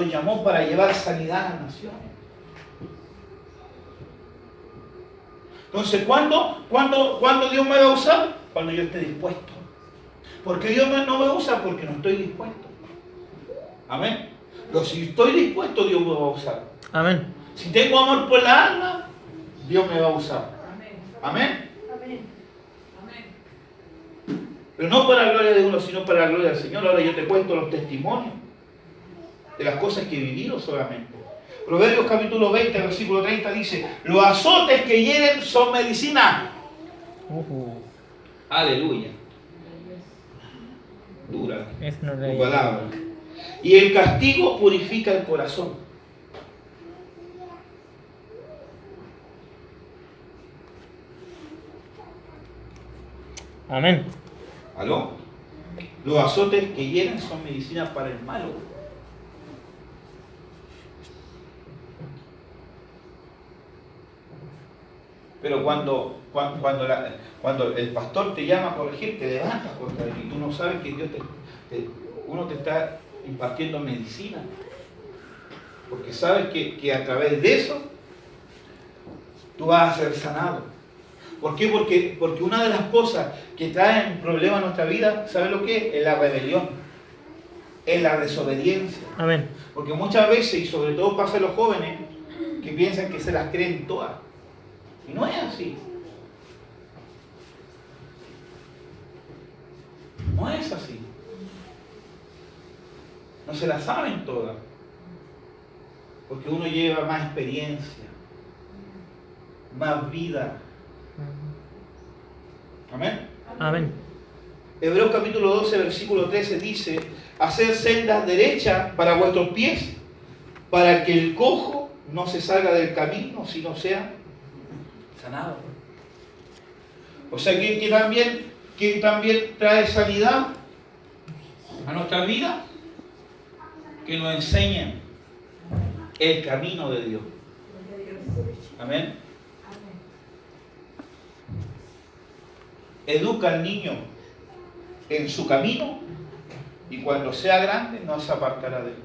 llamó para llevar sanidad a las naciones. Entonces, ¿cuándo Dios me va a usar? Cuando yo esté dispuesto. ¿Por qué Dios no me usa? Porque no estoy dispuesto. Amén. Pero si estoy dispuesto, Dios me va a usar. Amén. Si tengo amor por la alma, Dios me va a usar. Amén. Amén. Pero no para la gloria de uno, sino para la gloria del Señor. Ahora yo te cuento los testimonios de las cosas que he vivido solamente. Proverbios capítulo 20, versículo 30 dice: los azotes que hieren son medicina. Aleluya. Dura Es no tu leí. palabra. Y el castigo purifica el corazón. Amén. ¿Aló? Los azotes que hieren son medicina para el malo. Pero cuando el pastor te llama a corregir, te levantas contra él y tú no sabes que Dios uno te está impartiendo medicina. Porque sabes que a través de eso tú vas a ser sanado. ¿Por qué? Porque una de las cosas que traen problemas a nuestra vida, ¿sabes lo que es? Es la rebelión, es la desobediencia. Amén. Porque muchas veces, y sobre todo pasa a los jóvenes, que piensan que se las creen todas. Y no es así. No es así. No se las saben todas. Porque uno lleva más experiencia, más vida. Amén. Amén. Hebreos capítulo 12, versículo 13 dice: hacer sendas derechas para vuestros pies, para que el cojo no se salga del camino, sino sea sanado. O sea que también trae sanidad a nuestra vida, que nos enseñen el camino de Dios. Amén. Educa al niño en su camino y cuando sea grande no se apartará de él.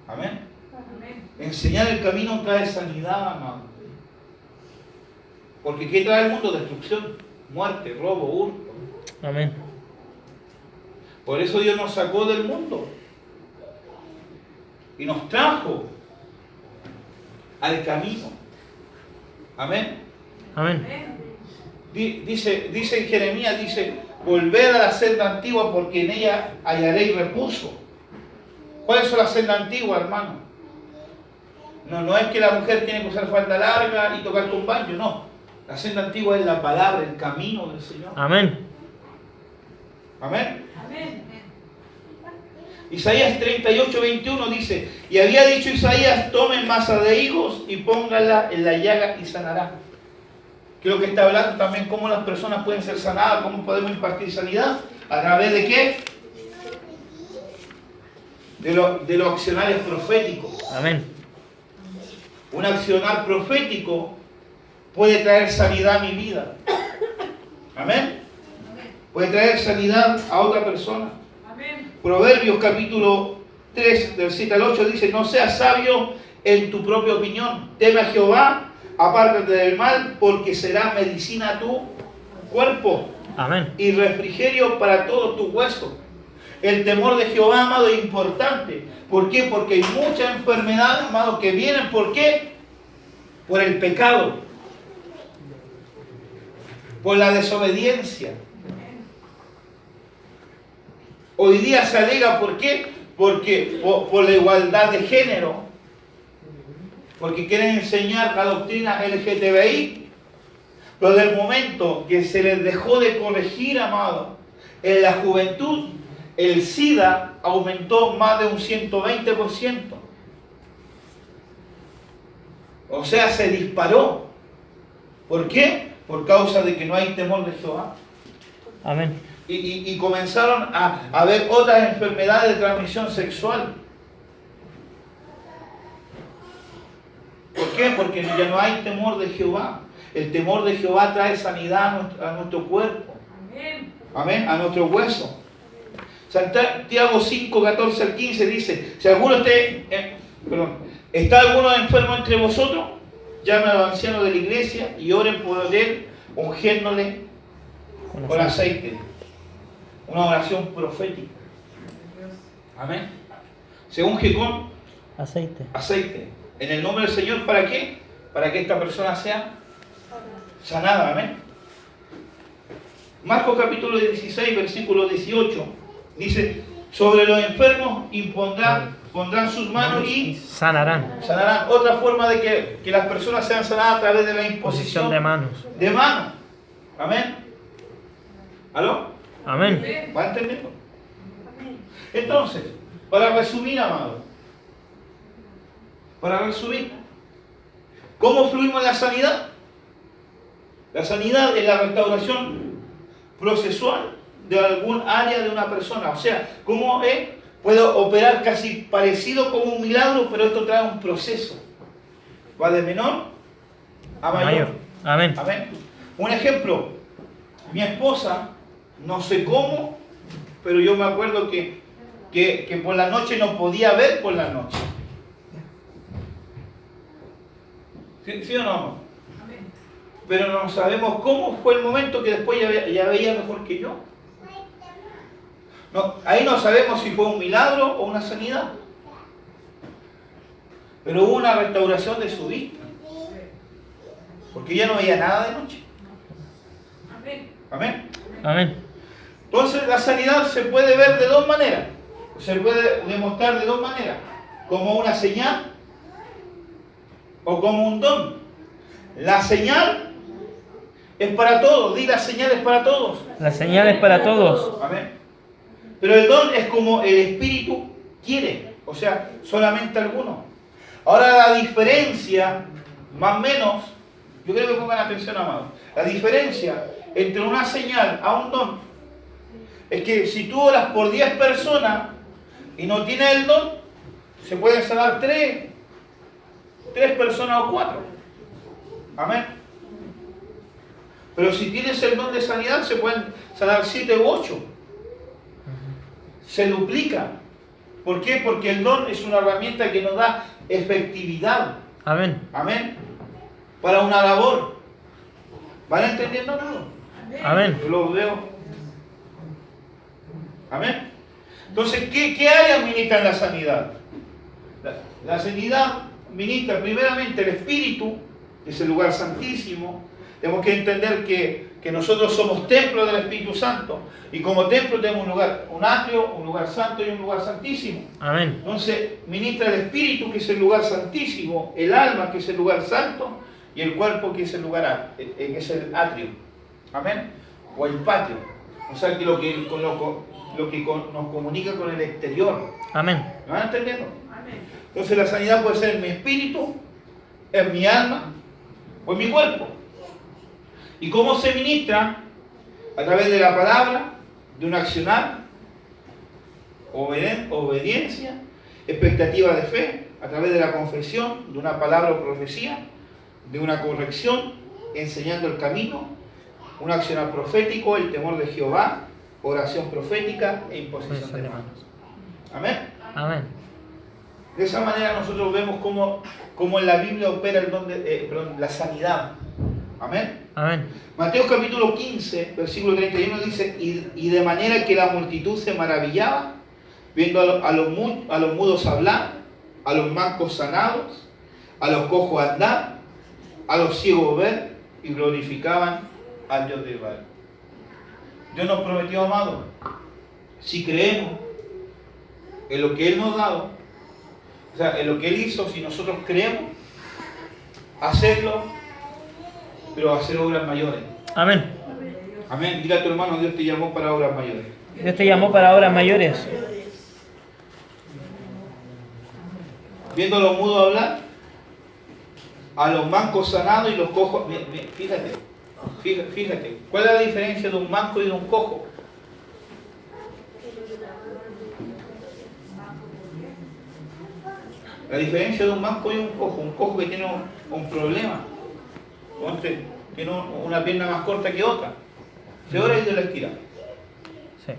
Amén. Enseñar el camino trae sanidad, amado. Porque ¿qué trae el mundo? Destrucción, muerte, robo, hurto. Amén. Por eso Dios nos sacó del mundo y nos trajo al camino. Amén. Amén. Dice en Jeremías, volver a la senda antigua porque en ella hallaréis reposo. ¿Cuáles son las sendas antiguas, hermano? No es que la mujer tiene que usar falda larga y tocar con banjo, no. La senda antigua es la palabra, el camino del Señor. Amén. Amén. Amén. Isaías 38, 21 dice: y había dicho Isaías: tomen masa de higos y pónganla en la llaga y sanará. Creo que está hablando también cómo las personas pueden ser sanadas, cómo podemos impartir sanidad. ¿A través de qué? De los accionarios proféticos. Amén. Un accionar profético puede traer sanidad a mi vida. Amén. Puede traer sanidad a otra persona. Amén. Proverbios capítulo 3, del 7 al 8 dice: no seas sabio en tu propia opinión. Teme a Jehová, apártate del mal, porque será medicina a tu cuerpo Amén. y refrigerio para todos tus huesos. El temor de Jehová, amado, es importante. ¿Por qué? Porque hay muchas enfermedades, amado, que vienen. ¿Por qué? Por el pecado, por la desobediencia. Hoy día se alega, ¿por qué? Porque por la igualdad de género, porque quieren enseñar la doctrina LGTBI, pero del momento que se les dejó de corregir, amado, en la juventud, el SIDA aumentó más de un 120%. O sea, se disparó. ¿Por qué? Por causa de que no hay temor de Jehová. Amén. Y comenzaron a haber otras enfermedades de transmisión sexual. ¿Por qué? Porque ya no hay temor de Jehová. El temor de Jehová trae sanidad a nuestro cuerpo. Amén. Amén, a nuestro hueso. Santiago 5, 14 al 15 dice, si alguno está alguno enfermo entre vosotros, llame a los ancianos de la iglesia y oren por él, ungiéndole con aceite. Una oración profética. Amén. Se unge con Aceite. aceite. En el nombre del Señor, ¿para qué? Para que esta persona sea sanada. Amén. Marcos capítulo 16, versículo 18, dice, sobre los enfermos pondrán sus manos y sanarán. sanarán. Otra forma de que las personas sean sanadas a través de la imposición Posición de manos. de manos. Amén. ¿Aló? Amén. ¿Va entendiendo? Amén. Entonces, para resumir, amado, para resumir, ¿cómo fluimos en la sanidad? La sanidad es la restauración procesual de algún área de una persona. O sea, ¿cómo es? Puede operar casi parecido como un milagro, pero esto trae un proceso. Va de menor a mayor. Amén. Amén. Un ejemplo, mi esposa, no sé cómo, pero yo me acuerdo que por la noche no podía ver por la noche. ¿Sí o no, amor? Amén. Pero no sabemos cómo fue el momento que después ya veía mejor que yo. No, ahí no sabemos si fue un milagro o una sanidad. Pero hubo una restauración de su vista. Porque ella no veía nada de noche. Amén. Amén. Amén. Entonces la sanidad se puede ver de dos maneras. Se puede demostrar de dos maneras. Como una señal o como un don. La señal es para todos. Di, la señal es para todos. La señal es para todos. Amén. Pero el don es como el Espíritu quiere. O sea, solamente algunos. Ahora la diferencia, más o menos, yo creo que pongan atención, amados. La diferencia entre una señal a un don es que si tú oras por 10 personas y no tienes el don, se pueden sanar 3 personas o 4. Amén. Pero si tienes el don de sanidad, se pueden sanar 7 u 8. Se duplica. ¿Por qué? Porque el don es una herramienta que nos da efectividad. Amén. Amén. Para una labor. ¿Van entendiendo todo? Amén. Yo lo veo. Amén. Entonces, ¿qué áreas ministran la sanidad? La sanidad ministra primeramente el Espíritu, que es el lugar santísimo. Tenemos que entender que nosotros somos templo del Espíritu Santo. Y como templo tenemos un lugar, un atrio, un lugar santo y un lugar santísimo. Amén. Entonces, ministra el Espíritu, que es el lugar santísimo, el alma, que es el lugar santo, y el cuerpo, que es el lugar, que es el atrio. Amén. O el patio. O sea, que lo que nos comunica con el exterior. Amén. ¿Me van entendiendo? Amén. Entonces, la sanidad puede ser en mi espíritu, en mi alma o en mi cuerpo. ¿Y cómo se ministra? A través de la palabra, de un accionar, obediencia, expectativa de fe, a través de la confesión, de una palabra o profecía, de una corrección, enseñando el camino, un accionar profético, el temor de Jehová, oración profética e imposición de manos. Amén. Amén. De esa manera nosotros vemos cómo en la Biblia opera el don la sanidad. Amén. Amén. Mateo capítulo 15, versículo 31 dice, y de manera que la multitud se maravillaba, viendo a los mudos hablar, a los mancos sanados, a los cojos andar, a los ciegos ver, y glorificaban al Dios de Israel. Dios nos prometió, amado, si creemos en lo que Él nos ha dado, o sea, en lo que Él hizo, si nosotros creemos, hacerlo, pero hacer obras mayores. Amén. Amén. Dile a tu hermano, Dios te llamó para obras mayores. Dios te llamó para obras mayores. Viendo a los mudos hablar, a los mancos sanados y los cojos. Fíjate, ¿cuál es la diferencia de un manco y de un cojo? La diferencia de un manco y un cojo que tiene un problema, tiene una pierna más corta que otra, se ora y de la estira. Sí.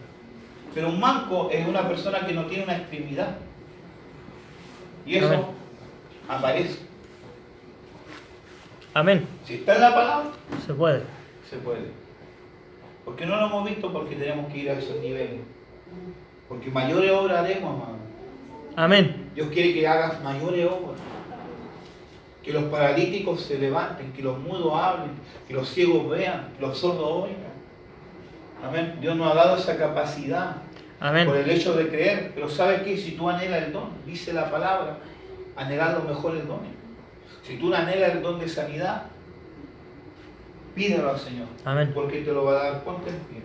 Pero un manco es una persona que no tiene una extremidad. Y eso Amén. aparece. Amén. Si está en la palabra, Se puede. se puede. ¿Por qué no lo hemos visto? Porque tenemos que ir a esos niveles. Porque mayores obras haremos, amado. Amén. Dios quiere que hagas mayores obras. Que los paralíticos se levanten, que los mudos hablen, que los ciegos vean, que los sordos oigan. Amén. Dios nos ha dado esa capacidad. Amén. Por el hecho de creer. Pero ¿sabes qué? Si tú anhelas el don, dice la palabra, anhelar los mejores dones. Si tú anhelas el don de sanidad, pídelo al Señor. Amén. Porque te lo va a dar. Ponte en pie.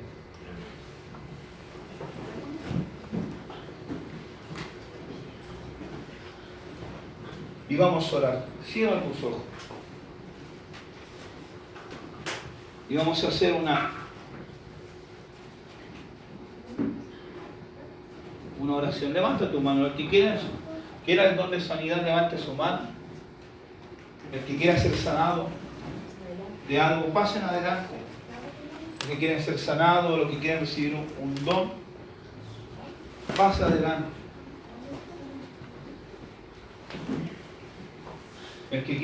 Y vamos a orar. Cierra tus ojos. Y vamos a hacer una oración. Levanta tu mano. El que quiera el don de sanidad, levante su mano. El que quiera ser sanado de algo, pasen adelante. Los que quieren ser sanados, los que quieren recibir un don, pasa adelante. El que